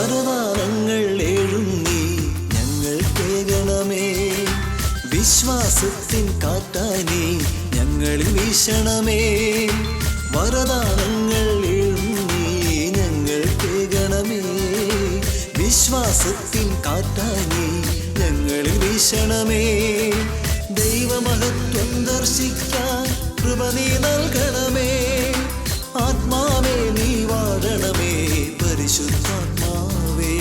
വരദാനങ്ങൾ ഏഴും നീ ഞങ്ങൾ കേൾക്കണമേ. വിശ്വാസത്തിൻ കാറ്റായി നീ ഞങ്ങളിൽ വീശണമേ. വരദാനങ്ങൾ ഏഴും നീ ഞങ്ങൾ കേൾക്കണമേ. വിശ്വാസത്തിൻ കാറ്റായി നീ ഞങ്ങളിൽ വീശണമേ. ദൈവമഹത്വം ദർശിക്കാൻ കൃപ നീ നൽകണമേ. ആത്മാവേ നീ വാഴണമേ പരിശുദ്ധാത്മാവേ.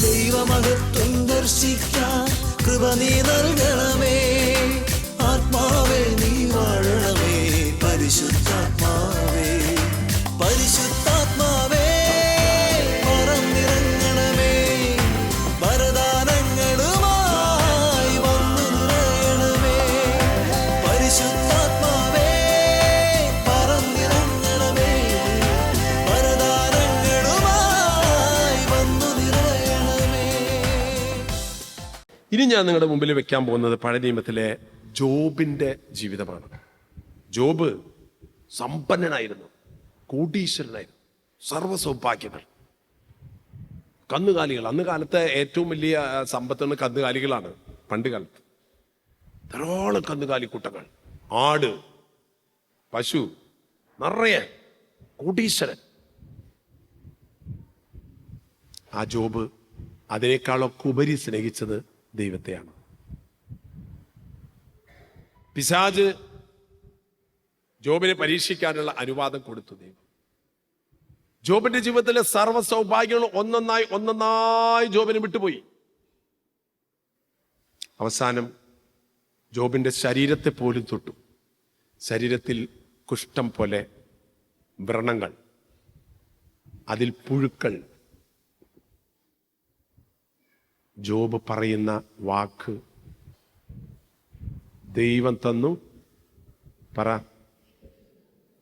ദൈവമഹത്വം ദർശിക്കാൻ കൃപ നീ നൽകണമേ. ആത്മാവേ നീ വാഴണമേ പരിശുദ്ധാത്മാവേ. പരിശുദ്ധാത്മാവേ പറന്നിറങ്ങണമേ. വരദാനങ്ങളുമായി വന്നു നിറയണമേ. പരിശുദ്ധാത്മാവേ പറന്നിറങ്ങണമേ. വരദാനങ്ങളുമായി വന്നു നിറയണമേ. ഇനി ഞാൻ നിങ്ങളുടെ മുമ്പിൽ വെക്കാൻ പോകുന്നത് പഴയ നിയമത്തിലെ ജോബിന്റെ ജീവിതമാണ്. ജോബ് സമ്പന്നനായിരുന്നു, കോടീശ്വരനായിരുന്നു, സർവ്വസൗഭാഗ്യങ്ങൾ, കന്നുകാലികൾ. അന്ന് കാലത്തെ ഏറ്റവും വലിയ സമ്പത്ത് കന്നുകാലികളാണ്. പണ്ട് കാലത്ത് ധാരാളം കന്നുകാലിക്കൂട്ടങ്ങൾ, ആട്, പശു, നിറയെ കോടീശ്വരൻ. ആ ജോബ് അതിനേക്കാളൊക്കെ ഉപരി സ്നേഹിച്ചത് ദൈവത്തെയാണ്. പിശാച് ജോബിനെ പരീക്ഷിക്കാനുള്ള അനുവാദം കൊടുത്തു ദൈവം. ജോബിന്റെ ജീവിതത്തിലെ സർവ്വ സൗഭാഗ്യങ്ങൾ ഒന്നൊന്നായി ജോബിന് വിട്ടുപോയി. അവസാനം ജോബിന്റെ ശരീരത്തെ പോലും തൊട്ടു. ശരീരത്തിൽ കുഷ്ഠം പോലെ വ്രണങ്ങൾ, അതിൽ പുഴുക്കൾ. ജോബ് പറയുന്ന വാക്ക്, ദൈവം തന്നു, പറ,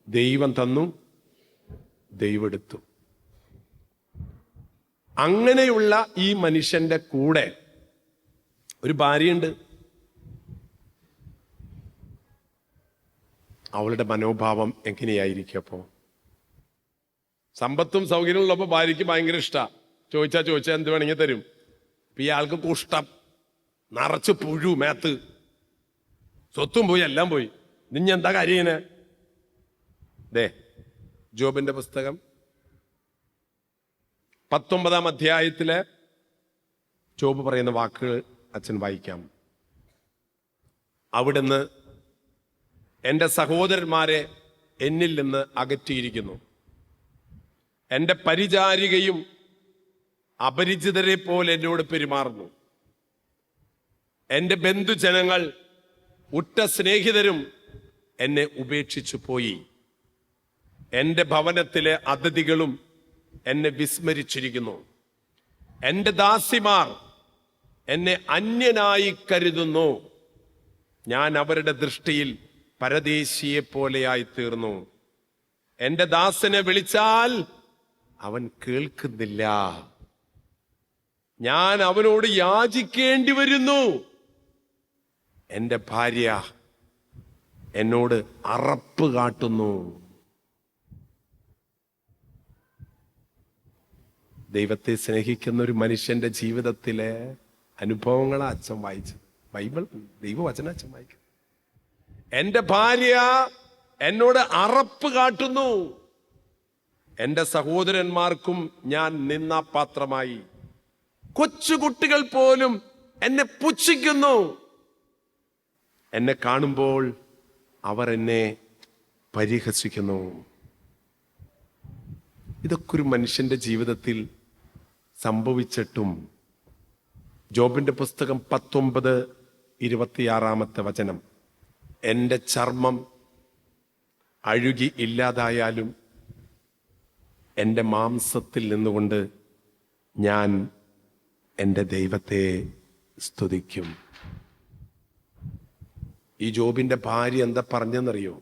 ദൈവം തന്നു, ദൈവം എടുത്തു. അങ്ങനെയുള്ള ഈ മനുഷ്യന്റെ കൂടെ ഒരു ഭാര്യയുണ്ട്. അവളുടെ മനോഭാവം എങ്ങനെയായിരിക്കും? അപ്പോ സമ്പത്തും സൗകര്യവും ഉള്ളപ്പോ ഭാര്യയ്ക്ക് ഭയങ്കര ഇഷ്ടാ. ചോദിച്ചാ എന്ത് വേണമെങ്കിൽ തരും. ഇപ്പൊ ഇയാൾക്ക് കുഷ്ഠം, നിറച്ച് പുഴു മേത്ത്, സ്വത്തും പോയി, എല്ലാം പോയി. നിഞ്ഞെന്താ കാര്യനെ? ദേ ജോബിന്റെ പുസ്തകം 19-ാം അധ്യായത്തിലെ ജോബ് പറയുന്ന വാക്കുകൾ അച്ഛൻ വായിക്കാം. അവിടുന്ന് എൻ്റെ സഹോദരന്മാരെ എന്നിൽ നിന്ന് അകറ്റിയിരിക്കുന്നു. എൻ്റെ പരിചാരികയും അപരിചിതരെ പോലെ എന്നോട് പെരുമാറുന്നു. എൻ്റെ ബന്ധുജനങ്ങൾ, ഉറ്റ സ്നേഹിതരും എന്നെ ഉപേക്ഷിച്ചു പോയി. എൻ്റെ ഭവനത്തിലെ അതിഥികളും എന്നെ വിസ്മരിച്ചിരിക്കുന്നു. എൻ്റെ ദാസിമാർ എന്നെ അന്യനായി കരുതുന്നു. ഞാൻ അവരുടെ ദൃഷ്ടിയിൽ പരദേശിയെ പോലെയായി തീർന്നു. എൻ്റെ ദാസനെ വിളിച്ചാൽ അവൻ കേൾക്കുന്നില്ല. ഞാൻ അവനോട് യാചിക്കേണ്ടി വരുന്നു. എൻ്റെ ഭാര്യ എന്നോട് അറപ്പ് കാട്ടുന്നു. ദൈവത്തെ സ്നേഹിക്കുന്ന ഒരു മനുഷ്യന്റെ ജീവിതത്തിലെ അനുഭവങ്ങളാ അച്ഛൻ വായിച്ചത്. ബൈബിൾ, ദൈവവചന അച്ഛൻ വായിക്കുന്നത്. എൻ്റെ ഭാര്യ എന്നോട് അറപ്പ് കാട്ടുന്നു. എൻ്റെ സഹോദരന്മാർക്കും ഞാൻ നിന്ദാപാത്രമായി. കൊച്ചുകുട്ടികൾ പോലും എന്നെ പുച്ഛിക്കുന്നു. എന്നെ കാണുമ്പോൾ അവർ എന്നെ പരിഹസിക്കുന്നു. ഇതൊക്കെ ഒരു മനുഷ്യന്റെ ജീവിതത്തിൽ സംഭവിച്ചിട്ടും ജോബിന്റെ പുസ്തകം 19:26 എൻ്റെ ചർമ്മം അഴുകി ഇല്ലാതായാലും എൻ്റെ മാംസത്തിൽ നിന്നുകൊണ്ട് ഞാൻ എൻ്റെ ദൈവത്തെ സ്തുതിക്കും. ഈ ജോബിന്റെ ഭാര്യ എന്താ പറഞ്ഞെന്നറിയോ?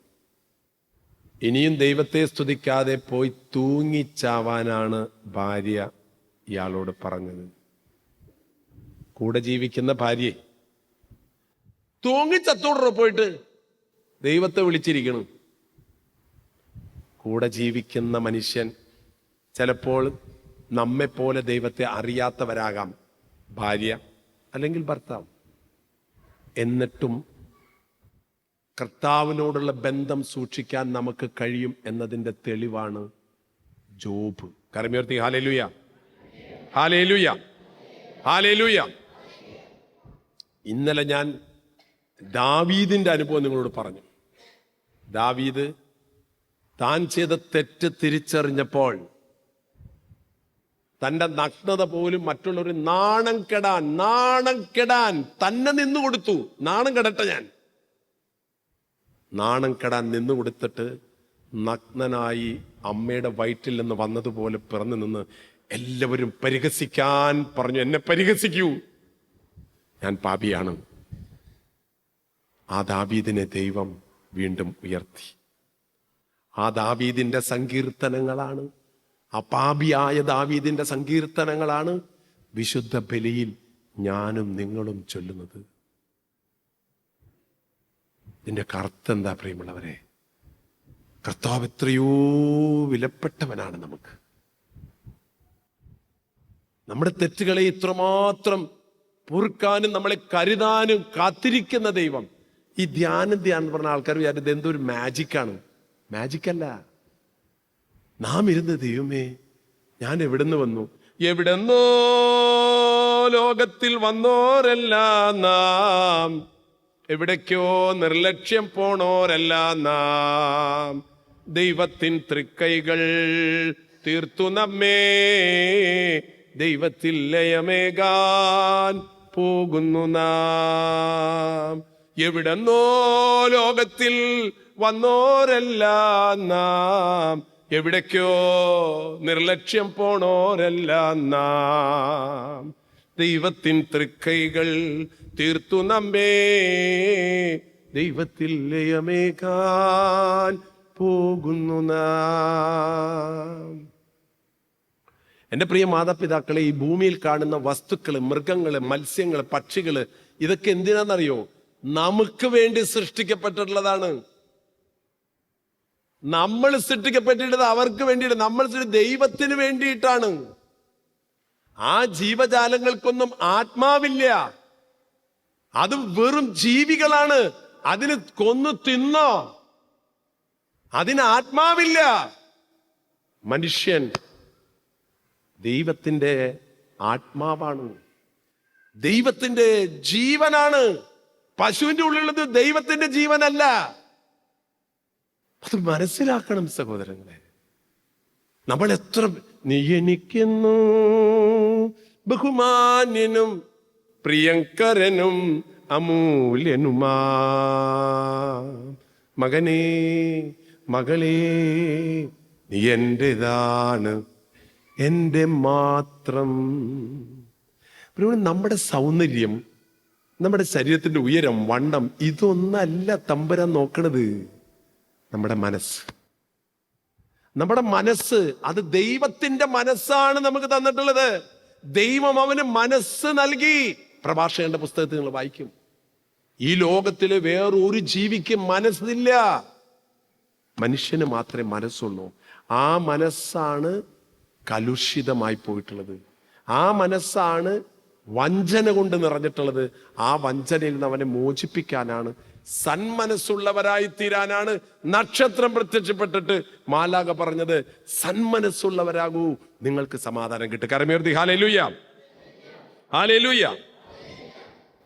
ഇനിയും ദൈവത്തെ സ്തുതിക്കാതെ പോയി തൂങ്ങിച്ചാവാനാണ് ഭാര്യ ഇയാളോട് പറഞ്ഞത്. കൂടെ ജീവിക്കുന്ന ഭാര്യ തൂങ്ങിച്ചത്തോടോ പോയിട്ട് ദൈവത്തെ വിളിച്ചിരിക്കണം. കൂടെ ജീവിക്കുന്ന മനുഷ്യൻ ചിലപ്പോൾ നമ്മെപ്പോലെ ദൈവത്തെ അറിയാത്തവരാകാം ഭാര്യ അല്ലെങ്കിൽ ഭർത്താവ്. എന്നിട്ടും കർത്താവിനോടുള്ള ബന്ധം സൂക്ഷിക്കാൻ നമുക്ക് കഴിയും എന്നതിൻ്റെ തെളിവാണ് ജോബ്. കരമുയർത്തി ഹല്ലേലൂയ, ഹല്ലേലൂയ, ഹല്ലേലൂയ. ഇന്നലെ ഞാൻ ദാവീദിന്റെ അനുഭവം നിങ്ങളോട് പറഞ്ഞു. ദാവീദ് താൻ ചെയ്ത തെറ്റ് തിരിച്ചറിഞ്ഞപ്പോൾ തന്റെ നഗ്നത പോലും മറ്റുള്ളവർ നാണം കെടാൻ തന്നെ നിന്നു കൊടുത്തു. നാണം കെടട്ടെ, ഞാൻ നാണം കെടാൻ നിന്നു കൊടുത്തിട്ട് നഗ്നനായി അമ്മയുടെ വയറ്റിൽ നിന്ന് വന്നതുപോലെ പിറന്നു നിന്ന് എല്ലാവരും പരിഹസിക്കാൻ പറഞ്ഞു. എന്നെ പരിഹസിക്കൂ, ഞാൻ പാപിയാണ്. ആ ദാവീദിനെ ദൈവം വീണ്ടും ഉയർത്തി. ആ ദാവീദിന്റെ സങ്കീർത്തനങ്ങളാണ്, ആ പാപിയായ ദാവീദിന്റെ സങ്കീർത്തനങ്ങളാണ് വിശുദ്ധ ബലിയിൽ ഞാനും നിങ്ങളും ചൊല്ലുന്നത്. ഇതിന്റെ കർത്തെന്താ പ്രിയമുള്ളവരെ? കർത്താവ് എത്രയോ വിലപ്പെട്ടവനാണ് നമുക്ക്. നമ്മുടെ തെറ്റുകളെ ഇത്രമാത്രം പൊറുക്കാനും നമ്മളെ കരുതാനും കാത്തിരിക്കുന്ന ദൈവം. ഈ ധ്യാനം പറഞ്ഞ ആൾക്കാർ വിചാരിച്ചത് എന്തോ ഒരു മാജിക്കാണ്. മാജിക്കല്ല. നാം ഇരുന്ന് ദൈവമേ ഞാൻ എവിടുന്ന് വന്നു? എവിടെന്നോ ലോകത്തിൽ വന്നോരല്ല നാം, എവിടേക്കോ നിർലക്ഷ്യം പോണോരല്ല നാം. ദൈവത്തിൻ തൃക്കൈകൾ തീർത്തു നമ്മേ ദൈവത്തിൽ ലയമേകാൻ പോകുന്നു നാം. എവിടെന്നോ ലോകത്തിൽ വന്നോരല്ല നാം, എവിടേക്കോ നിർലക്ഷ്യം പോണോരല്ല നാം. ദൈവത്തിൻ തൃക്കൈകൾ തീർത്തു നമ്മേ ദൈവത്തിൽ ലയമേകാൻ പോകുന്നു നാം. എൻ്റെ പ്രിയ മാതാപിതാക്കളെ, ഈ ഭൂമിയിൽ കാണുന്ന വസ്തുക്കള്, മൃഗങ്ങള്, മത്സ്യങ്ങള്, പക്ഷികള്, ഇതൊക്കെ എന്തിനാണെന്നറിയോ? നമുക്ക് വേണ്ടി സൃഷ്ടിക്കപ്പെട്ടിട്ടുള്ളതാണ്. നമ്മൾ സൃഷ്ടിക്കപ്പെട്ടിട്ടത് അവർക്ക് വേണ്ടിയിട്ട്, നമ്മൾ ദൈവത്തിന് വേണ്ടിയിട്ടാണ്. ആ ജീവജാലങ്ങൾക്കൊന്നും ആത്മാവില്ല, അത് വെറും ജീവികളാണ്. അതിന് കൊന്നു തിന്നോ, അതിന് ആത്മാവില്ല. മനുഷ്യൻ ദൈവത്തിന്റെ ആത്മാവാണ്, ദൈവത്തിന്റെ ജീവനാണ്. പശുവിന്റെ ഉള്ളിലുള്ളത് ദൈവത്തിന്റെ ജീവനല്ല. അത് മനസ്സിലാക്കണം സഹോദരങ്ങളെ. നമ്മൾ എത്ര നീ എനിക്കുന്നു ബഹുമാന്യനും പ്രിയങ്കരനും അമൂല്യനുമാ മകനേ മകളേ നീ എന്റേതാണ്, എന്റെ മാത്രം. നമ്മുടെ സൗന്ദര്യം, നമ്മുടെ ശരീരത്തിന്റെ ഉയരം, വണ്ണം, ഇതൊന്നല്ല തമ്പുരാൻ നോക്കണത്. നമ്മുടെ മനസ്സ്, നമ്മുടെ മനസ്സ്, അത് ദൈവത്തിന്റെ മനസ്സാണ് നമുക്ക് തന്നിട്ടുള്ളത്. ദൈവം അവന് മനസ്സ് നൽകി. പ്രഭാഷകന്റെ പുസ്തകത്തിൽ നിങ്ങൾ വായിക്കും, ഈ ലോകത്തില് വേറൊരു ജീവിക്ക് മനസ്സില്ല, മനുഷ്യന് മാത്രമേ മനസ്സുള്ളൂ. ആ മനസ്സാണ് കലുഷിതമായി പോയിട്ടുള്ളത്. ആ മനസ്സാണ് വഞ്ചന കൊണ്ട് നിറഞ്ഞിട്ടുള്ളത്. ആ വഞ്ചനയിൽ നിന്ന് അവനെ മോചിപ്പിക്കാനാണ്, സന്മനസ്സുള്ളവരായി തീരാനാണ് നക്ഷത്രം പ്രത്യക്ഷപ്പെട്ടിട്ട് മാലാഖ പറഞ്ഞത്, സന്മനസ്സുള്ളവരാകൂ, നിങ്ങൾക്ക് സമാധാനം കിട്ടും. കരമുയർത്തി ഹല്ലേലൂയ, ഹല്ലേലൂയ.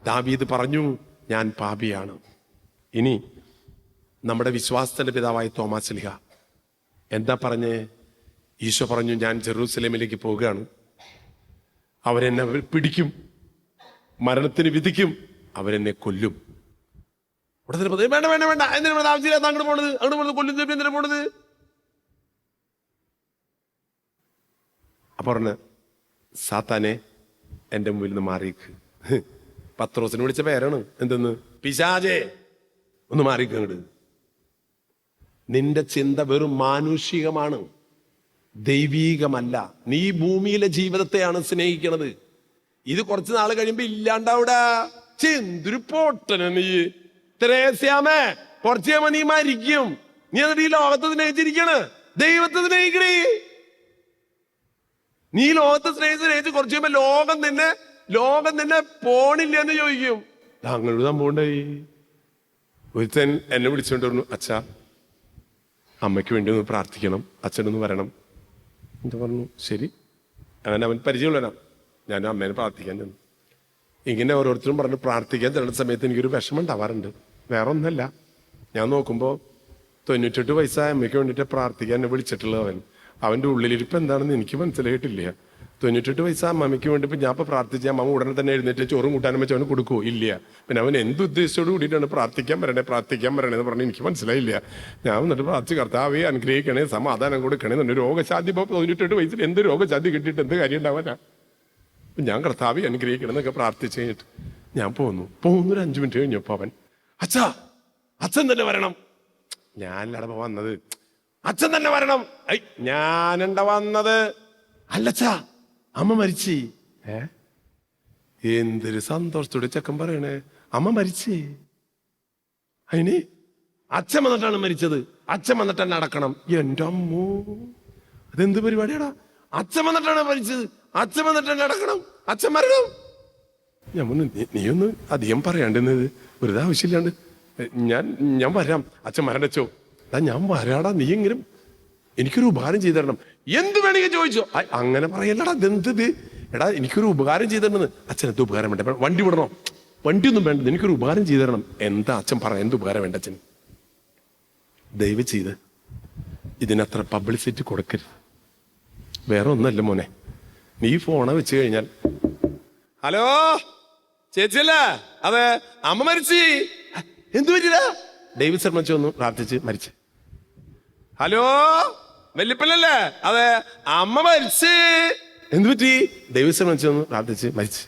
ദാവീദ് പറഞ്ഞു, ഞാൻ പാപിയാണ്. ഇനി നമ്മുടെ വിശ്വാസത്തിന്റെ പിതാവായ തോമാസ് ശ്ലീഹ എന്താ പറഞ്ഞേ? ഈശോ പറഞ്ഞു, ഞാൻ ജെറൂസലേമിലേക്ക് പോവുകയാണ്, അവരെന്നെ പിടിക്കും, മരണത്തിന് വിധിക്കും, അവരെന്നെ കൊല്ലും. ഉടനെ വേണ്ട വേണ്ട വേണ്ട, എന്തിനാ ആവശ്യമില്ല, അങ്ങോട്ട് പോണത്, അങ്ങോട്ട് പോണത്, കൊല്ലുന്ന എന്തിനാ പോണത്? അപ്പൊ പറഞ്ഞ, സാത്താനെ എന്റെ മുമ്പിൽ നിന്ന് മാറിക്ക്. പത്രോസിനെ വിളിച്ച പേരാണ്. എന്തെന്ന്? പിശാചേ ഒന്ന് മാറിക്ക് അങ്ങോട്ട്. നിന്റെ ചിന്ത വെറും മാനുഷികമാണ്, ദൈവീകമല്ല. നീ ഭൂമിയിലെ ജീവിതത്തെയാണ് സ്നേഹിക്കണത്. ഇത് കുറച്ച് നാൾ കഴിയുമ്പോ ഇല്ലാണ്ടാവിടാ. എന്തൊരു പോട്ടന നീ തെരേസ്യാമേ, കുറച്ച് കഴിയുമ്പോ നീ മരിക്കും. നീ എന്നിട്ട് ഈ ലോകത്തെ സ്നേഹിച്ചിരിക്കണ്, ദൈവത്തെ സ്നേഹിക്കണേ. നീ ലോകത്തെ സ്നേഹിച്ച് കുറച്ച് കഴിയുമ്പോ ലോകം നിന്നെ പോണില്ലെന്ന് ചോദിക്കും. താങ്കളുടെ സംഭവമുണ്ടായി. ഒരുത്തൻ എന്നെ വിളിച്ചുകൊണ്ട് പറഞ്ഞു, അച്ഛാ അമ്മയ്ക്ക് വേണ്ടി ഒന്ന് പ്രാർത്ഥിക്കണം, അച്ഛനൊന്ന് വരണം. എന്താ പറഞ്ഞു, ശരി. അങ്ങനെ അവൻ പരിചയമുള്ളവനാ. ഞാൻ അമ്മേനെ പ്രാർത്ഥിക്കാൻ ചെന്നു. ഇങ്ങനെ ഓരോരുത്തരും പറഞ്ഞ് പ്രാർത്ഥിക്കാൻ തരുന്ന സമയത്ത് എനിക്കൊരു വിഷമം ഉണ്ടാവാറുണ്ട്. വേറെ ഒന്നല്ല, ഞാൻ നോക്കുമ്പോൾ 98 പൈസ അമ്മയ്ക്ക് വേണ്ടിയിട്ട് പ്രാർത്ഥിക്കാൻ എന്നെ വിളിച്ചിട്ടുള്ളത് അവൻ്റെ ഉള്ളിലിരിപ്പ് എന്താണെന്ന് എനിക്ക് മനസ്സിലായിട്ടില്ല. 98 പൈസ അമ്മയ്ക്ക് വേണ്ടി ഇപ്പം ഞാൻ ഇപ്പോൾ പ്രാർത്ഥിച്ച അമ്മ ഉടനെ തന്നെ എഴുന്നേറ്റ് ചോറും കൂട്ടാനും വെച്ച് അവന് കൊടുക്കുമോ? ഇല്ല. പിന്നെ അവൻ എന്ത് ഉദ്ദേശത്തോട് കൂടിയിട്ടാണ് പ്രാർത്ഥിക്കാൻ വരണേ എന്ന് പറഞ്ഞ് എനിക്ക് മനസ്സിലായില്ല. ഞാൻ വന്നിട്ട് പ്രാർത്ഥിച്ച്, കർത്താവേ അനുഗ്രഹിക്കണേ, സമാധാനം കൊടുക്കണേ, തന്നെ രോഗശാന്തി. ഇപ്പോൾ 98 വയസ്സിൽ എന്ത് രോഗശാന്തി കിട്ടിയിട്ട് എന്ത് കാര്യം ഉണ്ടാവാനാ? ഞാൻ കർത്താവെ അനുഗ്രഹിക്കണം എന്നൊക്കെ പ്രാർത്ഥിച്ച് കഴിഞ്ഞിട്ട് ഞാൻ പോന്നു ഒരു 5 മിനിറ്റ് കഴിഞ്ഞപ്പോ അവൻ, അച്ഛൻ തന്നെ വരണം. ഞാനല്ലട വന്നത്, അച്ഛൻ തന്നെ വരണം. ഞാനെന്താ വന്നത്? അല്ലച്ചാ അമ്മ മരിച്ചു. എന്തൊരു സന്തോഷത്തോടെ ചെക്കൻ പറയണേ, അമ്മ മരിച്ചേ. അതിന് അച്ഛൻ വന്നിട്ടാണ് മരിച്ചത്, അച്ഛൻ വന്നിട്ടാണ് അടക്കണം. എന്റെ അമ്മോ, അതെന്ത് പരിപാടിയാടാ? അച്ഛൻ വന്നിട്ടാണ് മരിച്ചത്, അച്ഛൻ വന്നിട്ടാണ് അടക്കണം, അച്ഛൻ മരണം. ഞാൻ പറഞ്ഞു, നീ ഒന്ന് അധികം പറയാണ്ടെന്നത്, വെറുതെ ആവശ്യമില്ലാണ്ട്. ഞാൻ വരാം, അച്ഛൻ മരണച്ചോ. ഞാൻ വരാടാ, നീ എങ്കിലും എനിക്കൊരു ഉപകാരം ചെയ്തു തരണം. എന്ത് വേണമെങ്കിൽ ചോദിച്ചോ. അങ്ങനെ പറയല്ലടാ, ഇതെന്തത്? എടാ എനിക്കൊരു ഉപകാരം ചെയ്തു തരണമെന്ന്. അച്ഛൻ എന്ത് ഉപകാരം വേണ്ട? വണ്ടി വിടണോ? വണ്ടിയൊന്നും വേണ്ട, എനിക്കൊരു ഉപകാരം ചെയ്തു തരണം. എന്താ അച്ഛൻ പറ, എന്ത് ഉപകാരം വേണ്ട അച്ഛൻ? ദയവ് ചെയ്ത് ഇതിനത്ര പബ്ലിസിറ്റി കൊടുക്കരുത്. വേറെ ഒന്നല്ല മോനെ, നീ ഫോണ വെച്ച് കഴിഞ്ഞാൽ, ഹലോ ചേച്ചിയല്ല, അതെ അമ്മ മരിച്ചു. എന്തു പറ്റില്ല? ഡേവിഡ് ശർമ്മ ഒന്ന് പ്രാർത്ഥിച്ച് മരിച്ചു. ഹലോ വല്യപ്പനല്ലേ, അതെ അമ്മ മരിച്ച്. എന്തു പറ്റി? ഡേവിഡ് ശർമ്മ ഒന്ന് പ്രാർത്ഥിച്ച് മരിച്ചു.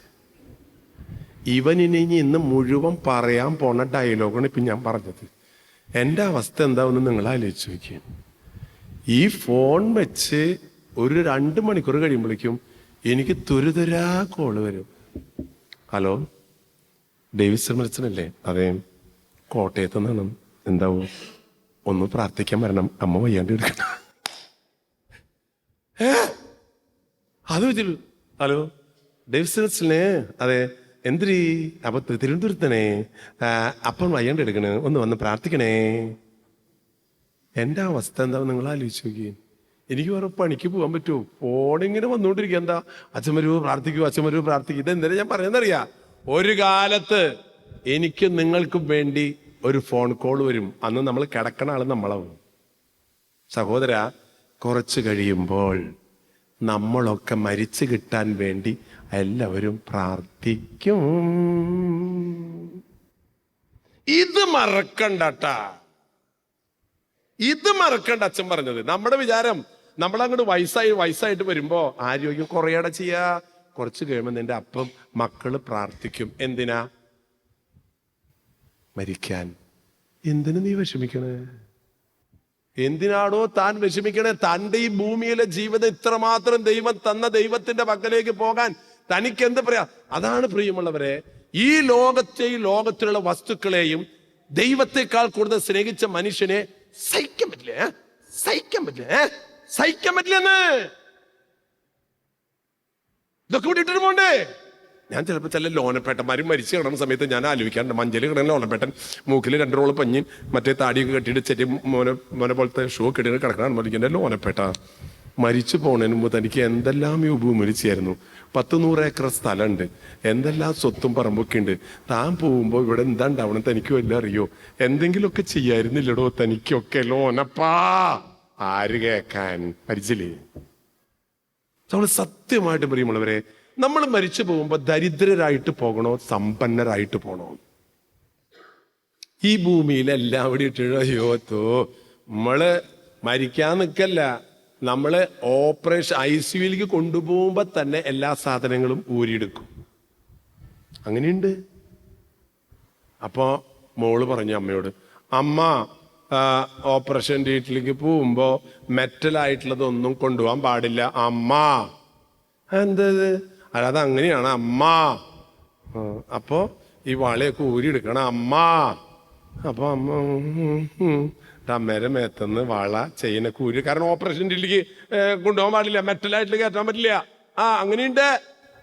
ഇവനിനി ഇന്ന് മുഴുവൻ പറയാൻ പോണ ഡയലോഗാണ് ഇപ്പൊ ഞാൻ പറഞ്ഞത്. എൻ്റെ അവസ്ഥ എന്താണെന്ന് നിങ്ങൾ ആലോചിച്ച് നോക്കിയ. ഈ ഫോൺ വെച്ച് ഒരു 2 മണിക്കൂർ കഴിയുമ്പോഴേക്കും എനിക്ക് തുരുതുരാ കോള് വരും. ഹലോ ഡേവിഡ് ശർമ്മച്ചനല്ലേ? അതെ, കോട്ടയത്ത് നിന്നാണ്. എന്താവും? ഒന്ന് പ്രാർത്ഥിക്കാൻ വരണം, അമ്മ വയ്യാണ്ട് എടുക്കണം. അത് വെച്ചിട്ട്, ഹലോ ഡേവിഡ് ശർമ്മച്ചനെ? അതെ എന്തിരി? അപ്പൊ തിരുവനന്തപുരത്തനെ അപ്പം വയ്യാണ്ട് എടുക്കണേ, ഒന്ന് വന്ന് പ്രാർത്ഥിക്കണേ. എൻ്റെ അവസ്ഥ എന്താവും നിങ്ങൾ ആലോചിച്ച് നോക്കി. എനിക്ക് വേറെ പണിക്ക് പോകാൻ പറ്റുമോ? ഫോണിങ്ങനെ വന്നുകൊണ്ടിരിക്കുക. എന്താ അച്ഛൻ വരുമോ പ്രാർത്ഥിക്കൂ, അച്ഛൻ വരുമോ പ്രാർത്ഥിക്കൂ. ഇതെന്തായാലും ഞാൻ പറയുന്നറിയാം, ഒരു കാലത്ത് എനിക്ക് നിങ്ങൾക്കും വേണ്ടി ഒരു ഫോൺ കോൾ വരും. അന്ന് നമ്മൾ കിടക്കണ ആള് നമ്മളാവും. സഹോദര, കുറച്ച് കഴിയുമ്പോൾ നമ്മളൊക്കെ മരിച്ചു കിട്ടാൻ വേണ്ടി എല്ലാവരും പ്രാർത്ഥിക്കും. ഇത് മറക്കണ്ടട്ടാ, ഇത് മറക്കണ്ട. അച്ഛൻ പറഞ്ഞത് നമ്മുടെ വിചാരം, നമ്മളങ്ങോട്ട് വയസ്സായിട്ട് വരുമ്പോ ആരോഗ്യം കുറയട ചെയ്യാ. കുറച്ച് കഴിയുമ്പോൾ നിന്റെ അപ്പം മക്കള് പ്രാർത്ഥിക്കും. എന്തിനാ? മരിക്കാൻ. എന്തിനു നീ വിഷമിക്കണേ? എന്തിനാണോ താൻ വിഷമിക്കണേ? തന്റെ ഈ ഭൂമിയിലെ ജീവിതം ഇത്രമാത്രം ദൈവം തന്ന ദൈവത്തിന്റെ പക്കലേക്ക് പോകാൻ തനിക്ക് എന്ത് പറയാ? അതാണ് പ്രിയമുള്ളവരെ, ഈ ലോകത്തിലുള്ള വസ്തുക്കളെയും ദൈവത്തെക്കാൾ കൂടുതൽ സ്നേഹിച്ച മനുഷ്യനെ സഹിക്കാൻ പറ്റില്ല. സഹിക്കാൻ പറ്റില്ലെന്ന്. ഇതൊക്കെ വിട്ടിട്ട് പോണ്ടേ? ഞാൻ ചിലപ്പോൾ ചില ലോനപ്പേട്ടന്മാരും മരിച്ചു കിടന്ന സമയത്ത് ഞാൻ ആലോചിക്കാറുണ്ട്. മഞ്ചല് കിടന്ന ലോനപ്പേട്ടൻ മൂക്കിൽ 2 റോള് പഞ്ഞും മറ്റേ താടിയൊക്കെ കെട്ടിയിട്ട് ചെറിയ മോനെ പോലത്തെ ഷൂ കെട്ടിയിട്ട് കിടക്കണം. എൻ്റെ ലോനപ്പേട്ട മരിച്ചു പോണതിന് മുമ്പ് തനിക്ക് എന്തെല്ലാം ഈ ഭൂമിയിൽ ചെയ്യായിരുന്നു. 100-100 ഏക്കർ സ്ഥലമുണ്ട്, എന്തെല്ലാം സ്വത്തും പറമ്പൊക്കെ ഉണ്ട്. താൻ പോകുമ്പോൾ ഇവിടെ എന്താ ഉണ്ടാവണം തനിക്ക് വല്ല അറിയോ? എന്തെങ്കിലുമൊക്കെ ചെയ്യായിരുന്നില്ലടോ തനിക്കൊക്കെ? ലോനപ്പാ, ആര് കേക്കാൻ? മരിച്ചില്ലേ? നമ്മൾ സത്യമായിട്ട് പ്രിയമുള്ളവരെ, നമ്മൾ മരിച്ചു പോകുമ്പോ ദരിദ്രരായിട്ട് പോകണോ സമ്പന്നരായിട്ട് പോകണോ? ഈ ഭൂമിയിൽ എല്ലാം കൂടി ഇട്ടിടോ. അയ്യോത്തോ, നമ്മള് മരിക്കാൻ നിൽക്കല്ല, നമ്മള് ഓപ്പറേഷൻ ICUവിലേക്ക് കൊണ്ടുപോകുമ്പോ തന്നെ എല്ലാ സാധനങ്ങളും ഊരിയെടുക്കും. അങ്ങനെയുണ്ട്. അപ്പോ മോള് പറഞ്ഞു അമ്മയോട്, അമ്മ ഓപ്പറേഷൻ തിയേറ്ററിലേക്ക് പോകുമ്പോ മെറ്റലായിട്ടുള്ളതൊന്നും കൊണ്ടുപോകാൻ പാടില്ല അമ്മ. എന്തത്? അല്ലാതെ അങ്ങനെയാണ് അമ്മ. അപ്പോ ഈ വളയൊക്കെ ഊരിയെടുക്കണം അമ്മ. അപ്പൊ അമ്മേരെ മേത്തുനിന്ന് വള ചെയ്യുന്ന കൂരി, കാരണം ഓപ്പറേഷൻ തിയേറ്ററിലേക്ക് കൊണ്ടുപോകാൻ പാടില്ല, മെറ്റലായിട്ട് കയറ്റാൻ പറ്റില്ല. ആ അങ്ങനെയുണ്ട്.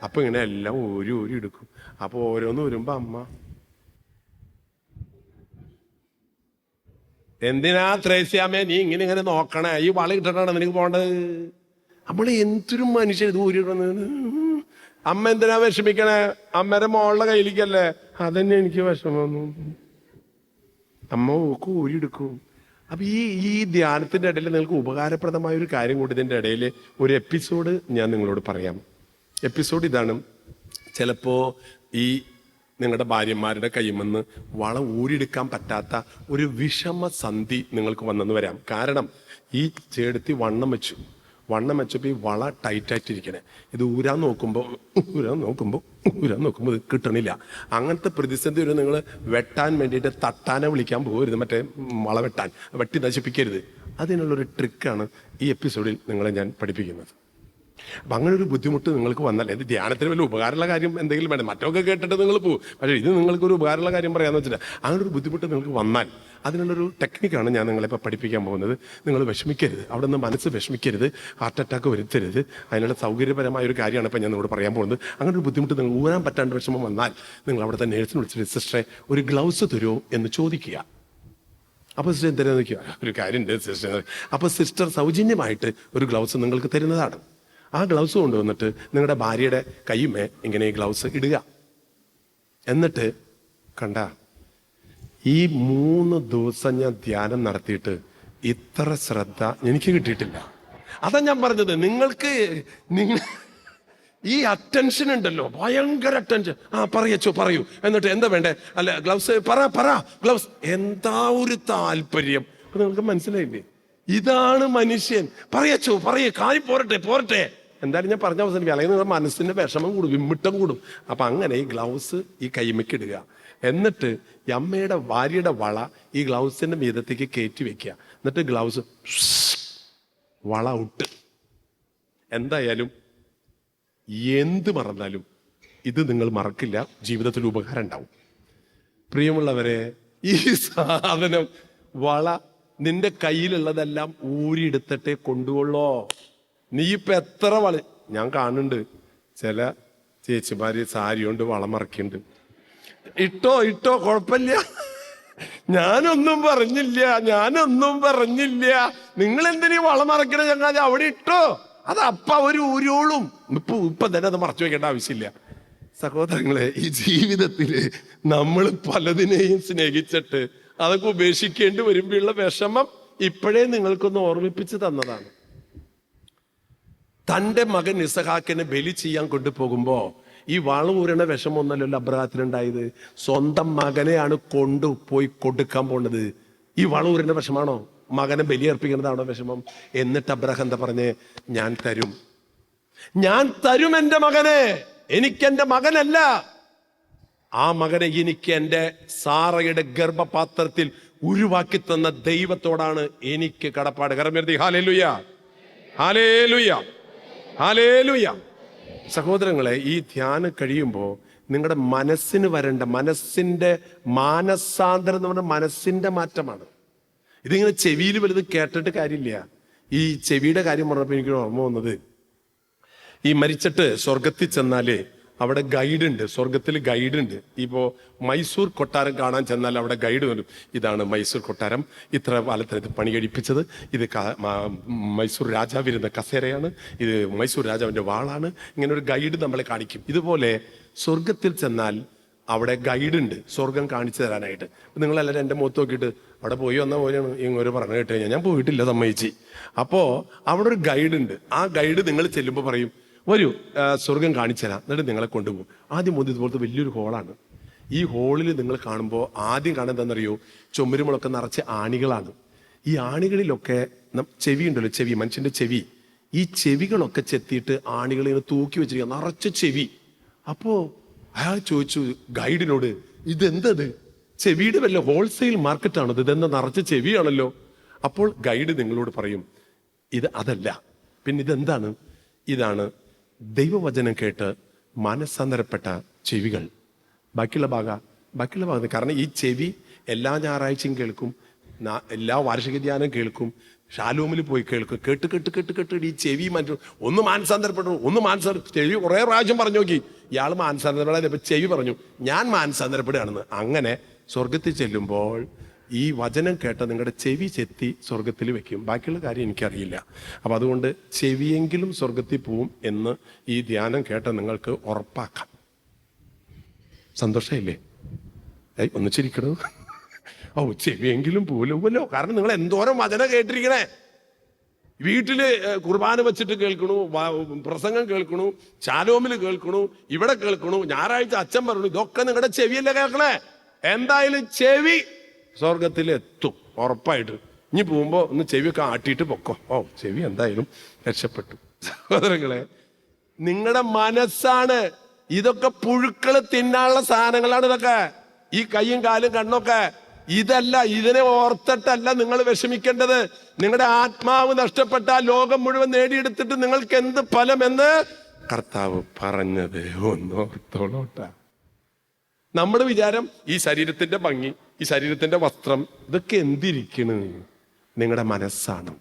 അപ്പൊ ഇങ്ങനെ എല്ലാം ഊരി ഊരി എടുക്കും. അപ്പൊ ഓരോന്ന് വരുമ്പോ അമ്മ, എന്തിനാ ത്രേസ്യാമ്മേ നീ ഇങ്ങനെ നോക്കണേ, ഈ വള ഇട്ടിട്ടാണ് നിനക്ക് പോണ്ടത്. നമ്മള് എന്തൊരു മനുഷ്യൻ ഇത് ഊരി ഇടുന്നത്. അമ്മ എന്തിനാ വിഷമിക്കണേ, അമ്മയുടെ മോളുടെ കയ്യിലേക്കല്ലേ. അതന്നെ എനിക്ക് വിഷമം. അമ്മ ഓക്ക് ഊരിയെടുക്കും. അപ്പൊ ഈ ധ്യാനത്തിന്റെ ഇടയിൽ നിങ്ങൾക്ക് ഉപകാരപ്രദമായ ഒരു കാര്യം കൂടി ഇതിന്റെ ഇടയിൽ ഒരു എപ്പിസോഡ് ഞാൻ നിങ്ങളോട് പറയാം. എപ്പിസോഡ് ഇതാണ്. ചിലപ്പോ ഈ നിങ്ങളുടെ ഭാര്യമാരുടെ കൈമെന്ന് വള ഊരിയെടുക്കാൻ പറ്റാത്ത ഒരു വിഷമസന്ധി നിങ്ങൾക്ക് വന്നെന്ന് വരാം. കാരണം ഈ ചേടത്തി വണ്ണം വെച്ചപ്പോൾ ഈ വള ടൈറ്റായിട്ടിരിക്കണേ. ഇത് ഊരാൻ നോക്കുമ്പോൾ ഇത് കിട്ടണില്ല. അങ്ങനത്തെ പ്രതിസന്ധി ഒരു നിങ്ങൾ വെട്ടാൻ വേണ്ടിയിട്ട് തട്ടാനെ വിളിക്കാൻ പോകരുത്, മറ്റേ വള വെട്ടി നശിപ്പിക്കരുത്. അതിനുള്ളൊരു ട്രിക്കാണ് ഈ എപ്പിസോഡിൽ നിങ്ങളെ ഞാൻ പഠിപ്പിക്കുന്നത്. അപ്പം അങ്ങനെ ഒരു ബുദ്ധിമുട്ട് നിങ്ങൾക്ക് വന്നാൽ, ഇത് ധ്യാനത്തിന് വലിയ ഉപകാരമുള്ള കാര്യം എന്തെങ്കിലും വേണം, മറ്റൊക്കെ കേട്ടിട്ട് നിങ്ങൾ പോകും. പക്ഷേ ഇത് നിങ്ങൾക്കൊരു ഉപകാരമുള്ള കാര്യം പറയാമെന്ന് വെച്ചിട്ട് അങ്ങനെ ഒരു ബുദ്ധിമുട്ട് നിങ്ങൾക്ക് വന്നാൽ അതിനുള്ളൊരു ടെക്നിക്കാണ് ഞാൻ നിങ്ങളിപ്പോൾ പഠിപ്പിക്കാൻ പോകുന്നത്. നിങ്ങൾ വിഷമിക്കരുത്, അവിടെ നിന്ന് മനസ്സ് വിഷമിക്കരുത്, ഹാർട്ട് അറ്റാക്ക് വരുത്തരുത്. അതിനുള്ള സൗകര്യപരമായ ഒരു കാര്യമാണ് ഇപ്പോൾ ഞാൻ നിങ്ങളോട് പറയാൻ പോകുന്നത്. അങ്ങനെ ഒരു ബുദ്ധിമുട്ട് നിങ്ങൾ ഊരാൻ പറ്റാണ്ട് വിഷമം വന്നാൽ നിങ്ങൾ അവിടുത്തെ നേഴ്സിനെ വിളിച്ചിട്ട് സിസ്റ്ററെ ഒരു ഗ്ലൗസ് തരുമോ എന്ന് ചോദിക്കുക. അപ്പോൾ സിസ്റ്റർ എന്തിനാ നോക്കിയ ഒരു കാര്യമുണ്ട് സിസ്റ്റർ. അപ്പോൾ സിസ്റ്റർ സൗജന്യമായിട്ട് ഒരു ഗ്ലൗസ് നിങ്ങൾക്ക് തരുന്നതാണ്. ആ ഗ്ലൗസ് കൊണ്ടുവന്നിട്ട് നിങ്ങളുടെ ഭാര്യയുടെ കൈമേ ഇങ്ങനെ ഈ ഗ്ലൗസ് ഇടുക. എന്നിട്ട് കണ്ട, ഈ 3 ദിവസം ഞാൻ ധ്യാനം നടത്തിയിട്ട് ഇത്ര ശ്രദ്ധ എനിക്ക് കിട്ടിയിട്ടില്ല. അതാ ഞാൻ പറഞ്ഞത്, നിങ്ങൾ ഈ അറ്റൻഷൻ ഉണ്ടല്ലോ, ഭയങ്കര അറ്റൻഷൻ. പറയൂ. എന്നിട്ട് എന്താ വേണ്ടേ? അല്ല ഗ്ലൗസ് പറ ഗ്ലൗസ്. എന്താ ഒരു താല്പര്യം. അപ്പൊ നിങ്ങൾക്ക് മനസ്സിലായില്ലേ? ഇതാണ് മനുഷ്യൻ. പറയേ കാര്യം പോരട്ടെ. എന്തായാലും ഞാൻ പറഞ്ഞ അവസാനിപ്പിക്കുക, അല്ലെങ്കിൽ നിങ്ങളുടെ മനസ്സിന്റെ വിഷമം കൂടും, വിമ്മിട്ടം കൂടും. അപ്പൊ അങ്ങനെ ഈ ഗ്ലൗസ് ഈ കൈമയ്ക്ക് ഇടുക. എന്നിട്ട് അമ്മയുടെ ഭാര്യയുടെ വള ഈ ഗ്ലൗസിന്റെ മീതത്തേക്ക് കയറ്റി വെക്കുക. എന്നിട്ട് ഗ്ലൗസ് വള ഔട്ട്. എന്തായാലും എന്ത് മറന്നാലും ഇത് നിങ്ങൾ മറക്കില്ല, ജീവിതത്തിൽ ഉപകാരം ഉണ്ടാവും. പ്രിയമുള്ളവരെ, ഈ സാധനം വള നിന്റെ കയ്യിലുള്ളതെല്ലാം ഊരിയെടുത്തിട്ടേ കൊണ്ടുകൊള്ളോ. നീ ഇപ്പൊ എത്ര ഞാൻ കാണുന്നുണ്ട് ചില ചേച്ചിമാര് സാരി കൊണ്ട് വളം മറക്കുന്നുണ്ട്. ഇട്ടോ കുഴപ്പമില്ല, ഞാനൊന്നും പറഞ്ഞില്ല. നിങ്ങൾ എന്തിനീ വളം മറക്കണ ചങ്ങാതി? അവിടെ ഇട്ടോ, അത് അപ്പ ഒരു ഊരോളും. ഇപ്പൊ തന്നെ അത് മറച്ചു വെക്കേണ്ട ആവശ്യമില്ല. സഹോദരങ്ങളെ, ഈ ജീവിതത്തില് നമ്മൾ പലതിനെയും സ്നേഹിച്ചിട്ട് അതൊക്കെ ഉപേക്ഷിക്കേണ്ടി വരുമ്പോഴുള്ള വിഷമം ഇപ്പോഴേ നിങ്ങൾക്കൊന്ന് ഓർമ്മിപ്പിച്ച് തന്നതാണ്. തൻ്റെ മകൻ ഇസഹാക്കിനെ ബലി ചെയ്യാൻ കൊണ്ടുപോകുമ്പോ ഈ വളൂരണ വിഷമൊന്നല്ലല്ലോ അബ്രഹാത്തിനുണ്ടായത്. സ്വന്തം മകനെയാണ് കൊണ്ടുപോയി കൊടുക്കാൻ പോണത്. ഈ വളൂരണ വിഷമാണോ? മകനെ ബലിയർപ്പിക്കുന്നതാണോ വിഷമം? എന്നിട്ട് അബ്രഹാം എന്താ പറഞ്ഞേ? ഞാൻ തരും എൻ്റെ മകനെ. എനിക്കെന്റെ മകനല്ല, ആ മകനെ എനിക്ക് എൻ്റെ സാറയുടെ ഗർഭപാത്രത്തിൽ ഉരുവാക്കി തന്ന ദൈവത്തോടാണ് എനിക്ക് കടപ്പാട്. കരമേർത്തി ഹല്ലേലൂയ. സഹോദരങ്ങളെ, ഈ ധ്യാനം കഴിയുമ്പോൾ നിങ്ങളുടെ മനസ്സിന് വരേണ്ട മനസ്സിന്റെ മാനസാന്തരം എന്ന് പറഞ്ഞാൽ മനസ്സിന്റെ മാറ്റമാണ്. ഇതിങ്ങനെ ചെവിയിൽ വലുത് കേട്ടിട്ട് കാര്യമില്ല. ഈ ചെവിയുടെ കാര്യം പറഞ്ഞപ്പോൾ എനിക്ക് ഓർമ്മ വന്നത്, ഈ മരിച്ചിട്ട് സ്വർഗത്തിൽ ചെന്നാല് അവിടെ ഗൈഡ് ഉണ്ട്, സ്വർഗത്തിൽ ഗൈഡ് ഉണ്ട്. ഇപ്പോ മൈസൂർ കൊട്ടാരം കാണാൻ ചെന്നാൽ അവിടെ ഗൈഡ് വരും. ഇതാണ് മൈസൂർ കൊട്ടാരം, ഇത്ര കാലത്തിന് ഇത് പണി കഴിപ്പിച്ചത്, ഇത് മൈസൂർ രാജാവിരുന്ന കസേരയാണ്, ഇത് മൈസൂർ രാജാവിന്റെ വാളാണ്. ഇങ്ങനെ ഒരു ഗൈഡ് നമ്മളെ കാണിക്കും. ഇതുപോലെ സ്വർഗത്തിൽ ചെന്നാൽ അവിടെ ഗൈഡ് ഉണ്ട്, സ്വർഗം കാണിച്ചു തരാനായിട്ട്. നിങ്ങളെല്ലാവരും എൻ്റെ മുഖത്ത് നോക്കിയിട്ട് അവിടെ പോയി വന്ന പോലെയാണ് ഇങ്ങോട്ട് പറഞ്ഞു കേട്ട് കഴിഞ്ഞാൽ ഞാൻ പോയിട്ടില്ല, സമ്മതിച്ച്. അപ്പോ അവിടെ ഒരു ഗൈഡ് ഉണ്ട്. ആ ഗൈഡ് നിങ്ങൾ ചെല്ലുമ്പോൾ പറയും, വരൂ സ്വർഗം കാണിച്ചു തരാം. എന്നിട്ട് നിങ്ങളെ കൊണ്ടുപോകും. ആദ്യം മുതൽ ഇതുപോലത്തെ വലിയൊരു ഹോളാണ്. ഈ ഹോളിൽ നിങ്ങൾ കാണുമ്പോൾ ആദ്യം കാണാൻ എന്താണെന്നറിയോ? ചുമരുമുളൊക്കെ നിറച്ച് ആണികളാണ്. ഈ ആണികളിലൊക്കെ ചെവി ഉണ്ടല്ലോ, ചെവി, മനുഷ്യന്റെ ചെവി, ഈ ചെവികളൊക്കെ ചെത്തിയിട്ട് ആണികളിങ്ങനെ തൂക്കി വെച്ചിരിക്കുക, നിറച്ച ചെവി. അപ്പോ അയാൾ ചോദിച്ചു ഗൈഡിനോട്, ഇതെന്തത്? ചെവിയുടെ വല്ല ഹോൾസെയിൽ മാർക്കറ്റാണോ? ഇതെന്താ നിറച്ച ചെവിയാണല്ലോ. അപ്പോൾ ഗൈഡ് നിങ്ങളോട് പറയും, അതല്ല, പിന്നെ ഇതെന്താണ്? ഇതാണ് ദൈവവചനം കേട്ട് മനസ്സാന്തരപ്പെട്ട ചെവികൾ. ബാക്കിയുള്ള ഭാഗം കാരണം ഈ ചെവി എല്ലാ ഞായറാഴ്ചയും കേൾക്കും, എല്ലാ വാർഷിക ധ്യാനം കേൾക്കും, ഷാലോമിൽ പോയി കേൾക്കും. കേട്ട് കേട്ട് കേട്ട് കേട്ട് ഈ ചെവി മാറ്റും. ഒന്ന് മാനസാന്തരപ്പെട്ടു, ഒന്ന് ചെവി കുറേ പ്രാവശ്യം പറഞ്ഞു നോക്കി. ഇയാൾ മാനസാന്തരപ്പെടാൻ ചെവി പറഞ്ഞു ഞാൻ മാനസാന്തരപ്പെടുകയാണെന്ന്. അങ്ങനെ സ്വർഗത്തിൽ ചെല്ലുമ്പോൾ ഈ വചനം കേട്ട നിങ്ങളുടെ ചെവി ചെത്തി സ്വർഗത്തിൽ വെക്കും. ബാക്കിയുള്ള കാര്യം എനിക്കറിയില്ല. അപ്പം അതുകൊണ്ട് ചെവിയെങ്കിലും സ്വർഗത്തിൽ പോവും എന്ന് ഈ ധ്യാനം കേട്ട നിങ്ങൾക്ക് ഉറപ്പാക്കാം. സന്തോഷമില്ലേ? ഒന്നിച്ചിരിക്കണോ? ഓ, ചെവിയെങ്കിലും പോലുമല്ലോ. കാരണം നിങ്ങൾ എന്തോരം വചനം കേട്ടിരിക്കണേ. വീട്ടില് കുർബാന വെച്ചിട്ട് കേൾക്കണു, പ്രസംഗം കേൾക്കണു, ശാലോമിൽ കേൾക്കണു, ഇവിടെ കേൾക്കണു, ഞായറാഴ്ച അച്ഛൻ പറഞ്ഞു. ഇതൊക്കെ നിങ്ങളുടെ ചെവിയല്ലേ കേൾക്കണേ. എന്തായാലും ചെവി സ്വർഗത്തിലെത്തും ഉറപ്പായിട്ട്. ഇനി പോകുമ്പോ ഒന്ന് ചെവിയൊക്കെ ആട്ടിയിട്ട് പൊക്കോ. ഓ, ചെവി എന്തായാലും രക്ഷപ്പെട്ടു. സഹോദരങ്ങളെ, നിങ്ങളുടെ മനസ്സാണ് ഇതൊക്കെ. പുഴുക്കള് തിന്നാനുള്ള സാധനങ്ങളാണ് ഇതൊക്കെ. ഈ കൈയും കാലും കണ്ണൊക്കെ ഇതല്ല. ഇതിനെ ഓർത്തിട്ടല്ല നിങ്ങൾ വിഷമിക്കേണ്ടത്. നിങ്ങളുടെ ആത്മാവ് നഷ്ടപ്പെട്ടാൽ ലോകം മുഴുവൻ നേടിയെടുത്തിട്ട് നിങ്ങൾക്ക് എന്ത് ഫലമെന്ന് കർത്താവ് പറഞ്ഞത് ഒന്നോർത്തോളോട്ട. നമ്മുടെ വിചാരം ഈ ശരീരത്തിന്റെ ഭംഗി, ഈ ശരീരത്തിന്റെ വസ്ത്രം, ഇതൊക്കെ എന്തിരിക്കണ്? നിങ്ങളുടെ മനസ്സാണ്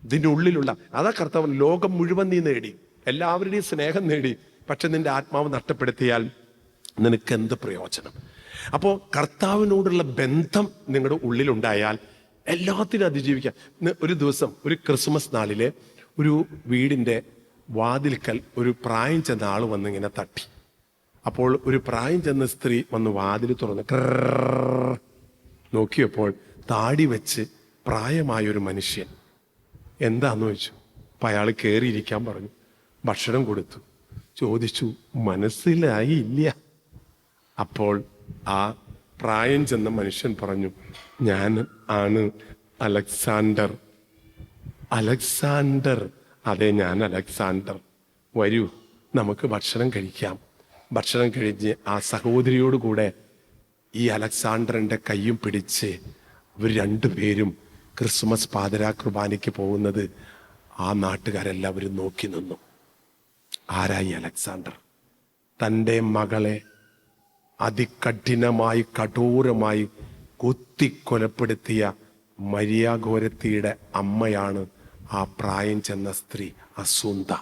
ഇതിൻ്റെ ഉള്ളിലുള്ള. അതാ കർത്താവ് ലോകം മുഴുവൻ നീ നേടി, എല്ലാവരുടെയും സ്നേഹം നേടി, പക്ഷെ നിന്റെ ആത്മാവ് നഷ്ടപ്പെടുത്തിയാൽ നിനക്ക് എന്ത് പ്രയോജനം? അപ്പോൾ കർത്താവിനോടുള്ള ബന്ധം നിങ്ങളുടെ ഉള്ളിലുണ്ടായാൽ എല്ലാത്തിനും അതിജീവിക്കാം. ഒരു ദിവസം ഒരു ക്രിസ്മസ് നാളിലെ ഒരു വീടിൻ്റെ വാതിൽക്കൽ ഒരു പ്രായം ചെന്ന ആൾ വന്നിങ്ങനെ തട്ടി. അപ്പോൾ ഒരു പ്രായം ചെന്ന സ്ത്രീ വന്ന് വാതിൽ തുറന്ന് നോക്കിയപ്പോൾ താടി വെച്ച് പ്രായമായൊരു മനുഷ്യൻ. എന്താന്ന് ചോദിച്ചു. അപ്പം അയാൾ കയറിയിരിക്കാൻ പറഞ്ഞു. ഭക്ഷണം കൊടുത്തു. ചോദിച്ചു, മനസ്സിലായില്ല. അപ്പോൾ ആ പ്രായം ചെന്ന മനുഷ്യൻ പറഞ്ഞു, ഞാൻ ആണ് അലക്സാണ്ടർ. അലക്സാണ്ടർ? അതെ, ഞാൻ അലക്സാണ്ടർ. വരൂ, നമുക്ക് ഭക്ഷണം കഴിക്കാം. ഭക്ഷണം കഴിഞ്ഞ് ആ സഹോദരിയോട് കൂടെ ഈ അലക്സാണ്ടറിന്റെ കയ്യും പിടിച്ച് ഇവർ രണ്ടുപേരും ക്രിസ്മസ് പാതിരാ കുർബാനയ്ക്ക് പോകുന്നത് ആ നാട്ടുകാരെല്ലാവരും നോക്കി നിന്നു. ആരായി അലക്സാണ്ടർ? തൻ്റെ മകളെ അതികഠിനമായി കഠോരമായി കുത്തിക്കൊലപ്പെടുത്തിയ മരിയാഗോരത്തിയുടെ അമ്മയാണ് ആ പ്രായം ചെന്ന സ്ത്രീ അസുന്ത.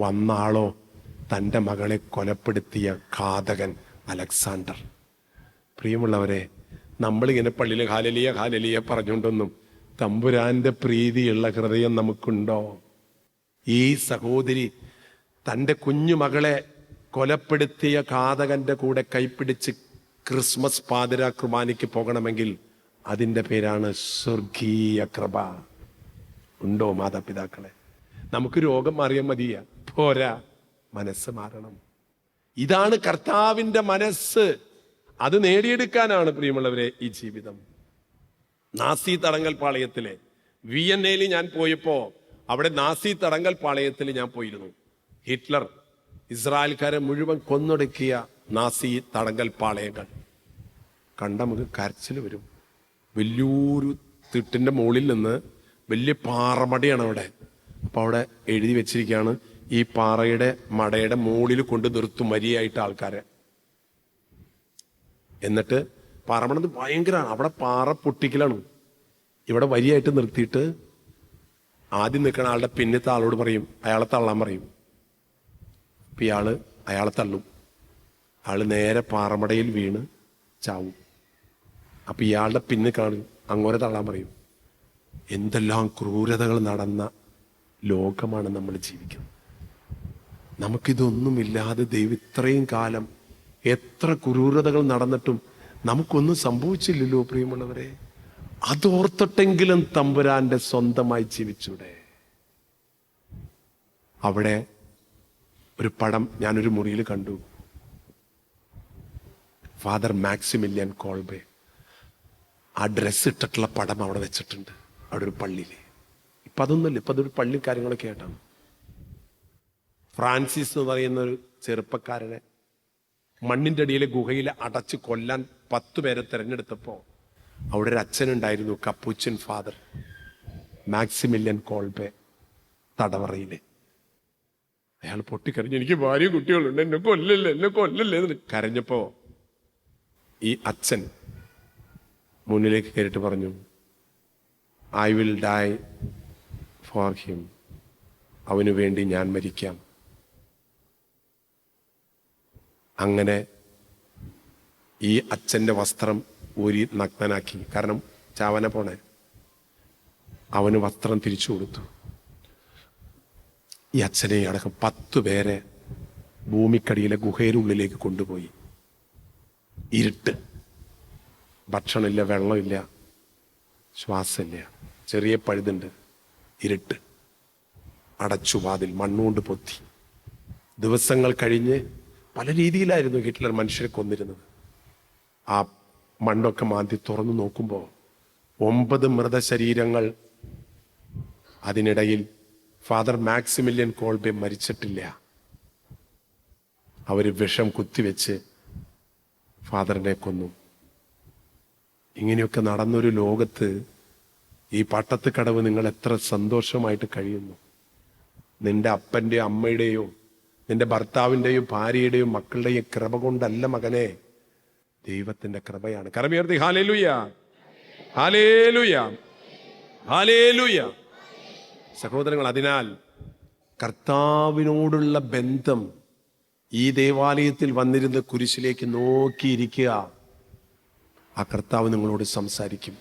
വന്നാളോ തൻ്റെ മകളെ കൊലപ്പെടുത്തിയ ഘാതകൻ അലക്സാണ്ടർ. പ്രിയമുള്ളവരെ, നമ്മളിങ്ങനെ പള്ളിയിൽ ഹാലലിയ ഹാലലിയ പറഞ്ഞുകൊണ്ടൊന്നും തമ്പുരാന്റെ പ്രീതിയുള്ള ഹൃദയം നമുക്കുണ്ടോ? ഈ സഹോദരി തൻ്റെ കുഞ്ഞുമകളെ കൊലപ്പെടുത്തിയ ഘാതകന്റെ കൂടെ കൈപ്പിടിച്ച് ക്രിസ്മസ് പാതിരാ കുർബാനയ്ക്ക് പോകണമെങ്കിൽ അതിൻ്റെ പേരാണ് സ്വർഗീയ കൃപ. ഉണ്ടോ മാതാപിതാക്കളെ? നമുക്ക് രോഗം മാറിയാൽ മതിയ പോരാ, മനസ്സ് മാറണം. ഇതാണ് കർത്താവിൻ്റെ മനസ്സ്. അത് നേടിയെടുക്കാനാണ് പ്രിയമുള്ളവരെ ഈ ജീവിതം. നാസി തടങ്കൽ പാളയത്തിലെ വിയന്നയിൽ ഞാൻ പോയപ്പോ അവിടെ നാസി തടങ്കൽ പാളയത്തിൽ ഞാൻ പോയിരുന്നു. ഹിറ്റ്ലർ ഇസ്രായേൽക്കാരെ മുഴുവൻ കൊന്നൊടുക്കിയ നാസി തടങ്കൽ പാളയങ്ങൾ കണ്ട നമുക്ക് കരച്ചിൽ വരും. വലിയൊരു തിട്ടിന്റെ മുകളിൽ നിന്ന് വലിയ പാറമടയാണ് അവിടെ. അപ്പൊ അവിടെ എഴുതി വെച്ചിരിക്കുകയാണ്, ഈ പാറയുടെ മടയുടെ മുകളിൽ കൊണ്ട് നിർത്തും വരിയായിട്ട് ആൾക്കാരെ. എന്നിട്ട് പാറമടത് ഭയങ്കരമാണ്. അവിടെ പാറ പൊട്ടിക്കലാണ്. ഇവിടെ വരിയായിട്ട് നിർത്തിയിട്ട് ആദ്യം നിൽക്കുന്ന ആളുടെ പിന്നത്തെ ആളോട് പറയും, അയാളെ തള്ളാൻ പറയും. അപ്പം അയാളെ തള്ളും. ആള് നേരെ പാറമടയിൽ വീണ് ചാവും. അപ്പം ഇയാളുടെ പിന്നെ കാണും, അങ്ങോരെ തള്ളാൻ പറയും. എന്തെല്ലാം ക്രൂരതകൾ നടന്ന ലോകമാണ് നമ്മൾ ജീവിക്കുന്നത്. നമുക്കിതൊന്നുമില്ലാതെ ദൈവം ഇത്രയും കാലം എത്ര ക്രൂരതകൾ നടന്നിട്ടും നമുക്കൊന്നും സംഭവിച്ചില്ലല്ലോ പ്രിയമുള്ളവരെ. അതോർത്തിട്ടെങ്കിലും തമ്പുരാന്റെ സ്വന്തമായി ജീവിച്ചൂടെ? അവിടെ ഒരു പടം ഞാനൊരു മുറിയിൽ കണ്ടു. ഫാദർ മാക്സിമിലിയൻ കോൾബെ ആ ഡ്രസ്സ് ഇട്ടിട്ടുള്ള പടം അവിടെ വെച്ചിട്ടുണ്ട്, അവിടെ ഒരു പള്ളിയിൽ. ഇപ്പം അതൊന്നുമില്ല, ഇപ്പം അതൊരു പള്ളി കാര്യങ്ങളൊക്കെ ആയിട്ടാണ്. ഫ്രാൻസിസ് എന്ന് പറയുന്ന ഒരു ചെറുപ്പക്കാരനെ മണ്ണിൻ്റെ അടിയിലെ ഗുഹയിൽ അടച്ച് കൊല്ലാൻ 10 പേരെ തിരഞ്ഞെടുത്തപ്പോൾ അവിടെ ഒരു അച്ഛനുണ്ടായിരുന്നു, കപ്പൂച്ചൻ ഫാദർ മാക്സിമിലിയൻ കോൾബെ തടവറയിലെ. അയാൾ പൊട്ടിക്കരഞ്ഞു, എനിക്ക് ഭാര്യയും കുട്ടികളുണ്ട്, എന്നെ കൊല്ലല്ലേ എന്ന് കരഞ്ഞപ്പോ ഈ അച്ഛൻ മുന്നിലേക്ക് കയറിയിട്ട് പറഞ്ഞു, I will die for him. അവനു വേണ്ടി ഞാൻ മരിക്കാം. അങ്ങനെ ഈ അച്ഛൻ്റെ വസ്ത്രം ഊരി നഗ്നനാക്കി. കാരണം ചാവന പോണേ. അവന് വസ്ത്രം തിരിച്ചു കൊടുത്തു. ഈ അച്ഛനെ അടക്കം 10 പേരെ ഭൂമിക്കടിയിലെ ഗുഹയുടെ കൊണ്ടുപോയി. ഇരുട്ട്, ഭക്ഷണമില്ല, വെള്ളമില്ല, ശ്വാസമില്ല, ചെറിയ പഴുതുണ്ട്, ഇരുട്ട്. അടച്ചു വാതിൽ, മണ്ണുകൊണ്ട് പൊത്തി. ദിവസങ്ങൾ കഴിഞ്ഞ് പല രീതിയിലായിരുന്നു ഹിറ്റ്ലർ മനുഷ്യരെ കൊന്നിരുന്നത്. ആ മണ്ണൊക്കെ മാന്തി തുറന്നു നോക്കുമ്പോൾ 9 മൃതശരീരങ്ങൾ. അതിനിടയിൽ ഫാദർ മാക്സിമിലിയൻ കോൾബെ മരിച്ചിട്ടില്ല. അവര് വിഷം കുത്തിവെച്ച് ഫാദറിനെ കൊന്നു. ഇങ്ങനെയൊക്കെ നടന്നൊരു ലോകത്ത് ഈ പട്ടത്ത് കടവ് നിങ്ങൾ എത്ര സന്തോഷമായിട്ട് കഴിയുന്നു. നിന്റെ അപ്പൻ്റെയോ അമ്മയുടെയോ നിന്റെ ഭർത്താവിൻ്റെയോ ഭാര്യയുടെയോ മക്കളുടെയോ കൃപ കൊണ്ടല്ല മകനെ, ദൈവത്തിന്റെ കൃപയാണ്. കരമുയർത്തി ഹല്ലേലൂയ, ഹല്ലേലൂയ, ഹല്ലേലൂയ. സഹോദരങ്ങൾ, അതിനാൽ കർത്താവിനോടുള്ള ബന്ധം ഈ ദേവാലയത്തിൽ വന്നിരുന്ന് കുരിശിലേക്ക് നോക്കിയിരിക്കുക. ആ കർത്താവ് നിങ്ങളോട് സംസാരിക്കും.